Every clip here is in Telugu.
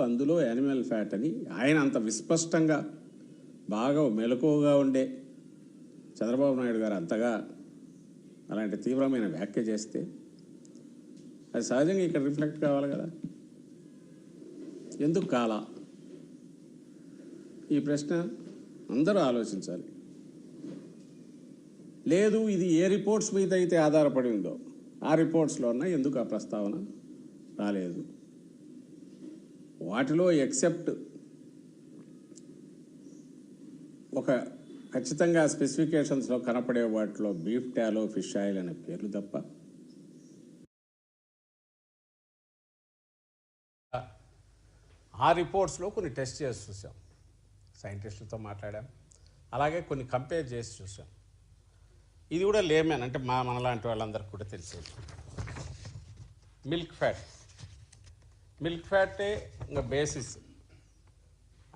అందులో యానిమల్ ఫ్యాట్ అని ఆయన అంత విస్పష్టంగా బాగా మెలకువగా ఉండే చంద్రబాబు నాయుడు గారు అంతగా అలాంటి తీవ్రమైన వ్యాఖ్య చేస్తే అది సహజంగా ఇక్కడ రిఫ్లెక్ట్ కావాలి కదా. ఎందుకు కాలా? ఈ ప్రశ్న అందరూ ఆలోచించాలి. లేదు, ఇది ఏ రిపోర్ట్స్ మీద అయితే ఆధారపడి ఉందో ఆ రిపోర్ట్స్లో ఉన్న ఎందుకు ఆ ప్రస్తావన రాలేదు? వాటిలో ఎక్సెప్ట్ ఒక ఖచ్చితంగా స్పెసిఫికేషన్స్లో కనపడే వాటిలో బీఫ్ టాలో, ఫిష్ ఆయిల్ అనే పేర్లు తప్ప ఆ రిపోర్ట్స్లో కొన్ని టెస్ట్ చేసి చూసాం, సైంటిస్టులతో మాట్లాడాం, అలాగే కొన్ని కంపేర్ చేసి చూసాం. ఇది కూడా లేమేన్ అంటే మనలాంటి వాళ్ళందరికీ కూడా తెలిసేది. మిల్క్ ఫ్యాటే ఇంకా బేసిస్,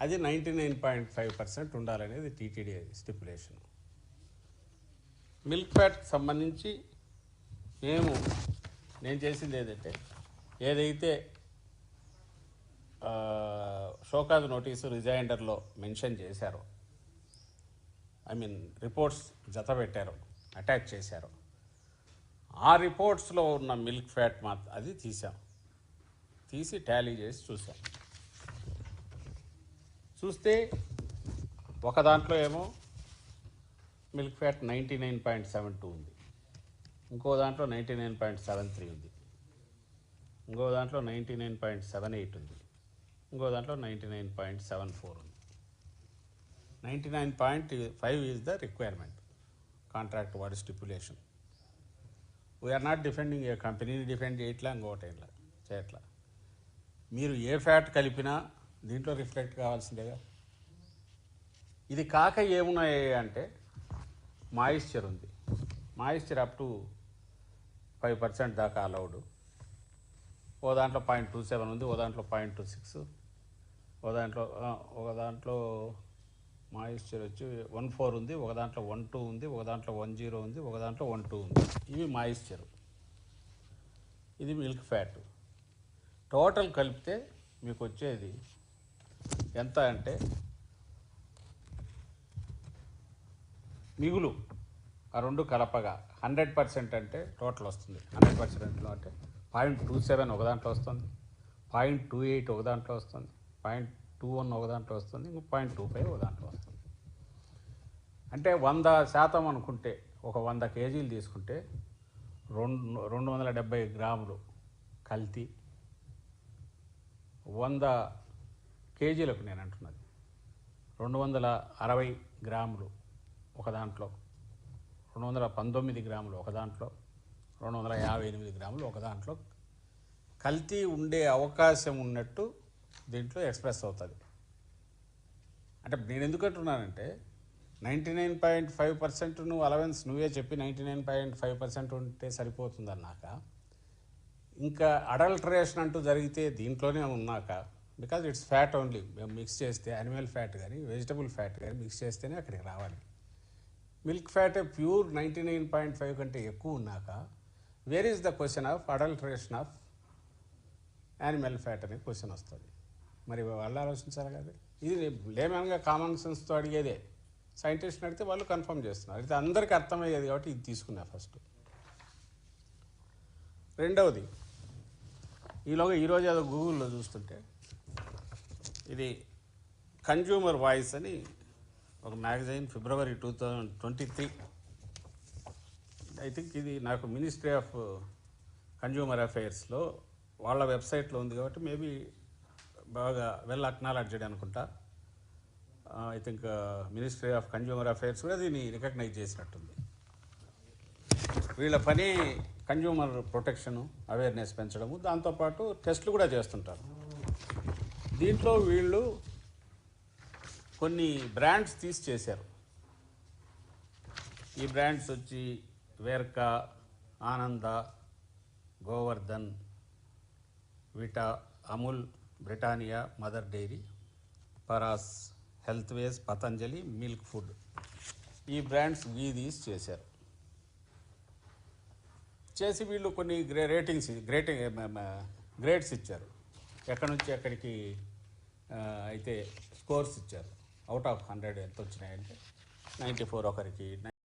అది 99.5% ఉండాలనేది టీటీడీ స్టిపులేషన్. మిల్క్ ఫ్యాట్కి సంబంధించి నేను చేసింది ఏదంటే, ఏదైతే షోకాజ్ నోటీసు రిజైండర్లో మెన్షన్ చేశారో, రిపోర్ట్స్ జత పెట్టారు, అటాచ్ చేశారు, ఆ రిపోర్ట్స్లో ఉన్న మిల్క్ ఫ్యాట్ అది తీసి టాలీ చేసి చూస్తే ఒక దాంట్లో ఏమో మిల్క్ ఫ్యాట్ 99.72 ఉంది, ఇంకో దాంట్లో 99.73 ఉంది, ఇంకో దాంట్లో 99.78 ఉంది, ఇంకో దాంట్లో 99.74 ఉంది. 99.5 ఈజ్ ద రిక్వైర్మెంట్, కాంట్రాక్ట్ వాడి స్టిపులేషన్. వీఆర్ నాట్ డిఫెండింగ్ ఏ కంపెనీని డిఫెండ్ చేయట్లా, ఇంకోటి చేయట్లా. మీరు ఏ ఫ్యాట్ కలిపినా దీంట్లో రిఫ్లెక్ట్ కావాల్సిందేగా. ఇది కాక ఏమున్నాయి అంటే మాయిశ్చర్ ఉంది, మాయిశ్చర్ అప్ టు 5% దాకా అలౌడ్. ఓ దాంట్లో 0.27 ఉంది, ఓ దాంట్లో 0.26, ఒక దాంట్లో మాయిశ్చర్ వచ్చి 1.4 ఉంది, ఒక దాంట్లో 1.2 ఉంది, ఒక దాంట్లో 1.0 ఉంది, ఒక దాంట్లో 1.2 ఉంది. ఇవి మాయిశ్చర్. ఇది మిల్క్ ఫ్యాట్. టోటల్ కలిపితే మీకు వచ్చేది ఎంత అంటే, మిగులు ఆ రెండు కలపగా 100% అంటే టోటల్ వస్తుంది. 100%లో అంటే 0.27 ఒక దాంట్లో వస్తుంది, 0.28 ఒక దాంట్లో వస్తుంది, 0.21 ఒక దాంట్లో వస్తుంది, ఇంకో 0.25 ఒక దాంట్లో వస్తుంది. అంటే 100% అనుకుంటే, ఒక 100 కేజీలు తీసుకుంటే 270 గ్రాములు కల్తీ. 100 కేజీలకు నేను అంటున్నది 260 గ్రాములు ఒక దాంట్లో, 219 గ్రాములు ఒక దాంట్లో, 258 గ్రాములు ఒక దాంట్లో కల్తీ ఉండే అవకాశం ఉన్నట్టు దీంట్లో ఎక్స్ప్రెస్ అవుతుంది. అంటే నేను ఎందుకంటున్నానంటే 99.5% నువ్వు అలవెన్స్ నువ్వే చెప్పి 99.5% ఉంటే సరిపోతుందన్నాక, ఇంకా అడల్టరేషన్ అంటూ జరిగితే దీంట్లోనే ఉన్నాక, బికాజ్ ఇట్స్ ఫ్యాట్ ఓన్లీ, మేము మిక్స్ చేస్తే యానిమల్ ఫ్యాట్ కానీ వెజిటబుల్ ఫ్యాట్ కానీ మిక్స్ చేస్తేనే అక్కడికి రావాలి. మిల్క్ ఫ్యాట్ ప్యూర్ 99.5 కంటే ఎక్కువ ఉన్నాక where is the question of adulteration of animal fat అనే క్వశ్చన్ వస్తుంది. మరి వాళ్ళు ఆలోచించాలి కదా. ఇది లేమన్గా కామన్ సెన్స్తో అడిగేదే. సైంటిస్ట్ని అడిగితే వాళ్ళు కన్ఫర్మ్ చేస్తున్నారు. అయితే అందరికీ అర్థమయ్యేది కాబట్టి ఇది తీసుకున్నా ఫస్ట్. రెండవది, ఈరోజు ఏదో గూగుల్లో చూస్తుంటే, ఇది కన్జ్యూమర్ వాయిస్ అని ఒక మ్యాగజైన్, February 2023. ఐ థింక్ ఇది నాకు మినిస్ట్రీ ఆఫ్ కన్జ్యూమర్ అఫైర్స్లో వాళ్ళ వెబ్సైట్లో ఉంది కాబట్టి మేబీ బాగా వెల్ అక్నాలెడ్జ్డ్ అనుకుంటా. I think ministry of consumer affairs కూడా దీన్ని రికగ్నైజ్ చేసినట్టుంది. వీళ్ళ పని కన్జ్యూమర్ ప్రొటెక్షను, అవేర్నెస్ పెంచడము, దాంతోపాటు టెస్టులు కూడా చేస్తుంటారు. దీంట్లో వీళ్ళు కొన్ని బ్రాండ్స్ తీసి చేశారు. ఈ బ్రాండ్స్ వచ్చి వేర్కా, ఆనంద, గోవర్ధన్, విటా, అమూల్, బ్రిటానియా, మదర్ డైరీ, పరాస్, హెల్త్వేస్, పతంజలి, మిల్క్ ఫుడ్, ఈ బ్రాండ్స్ తీసి చేశారు. చేసి వీళ్ళు కొన్ని గ్రేడ్స్ ఇచ్చారు. ఎక్కడి నుంచి ఎక్కడికి అయితే స్కోర్స్ ఇచ్చారు. అవుట్ ఆఫ్ 100 ఎంత వచ్చినాయంటే 94 ఒకరికి,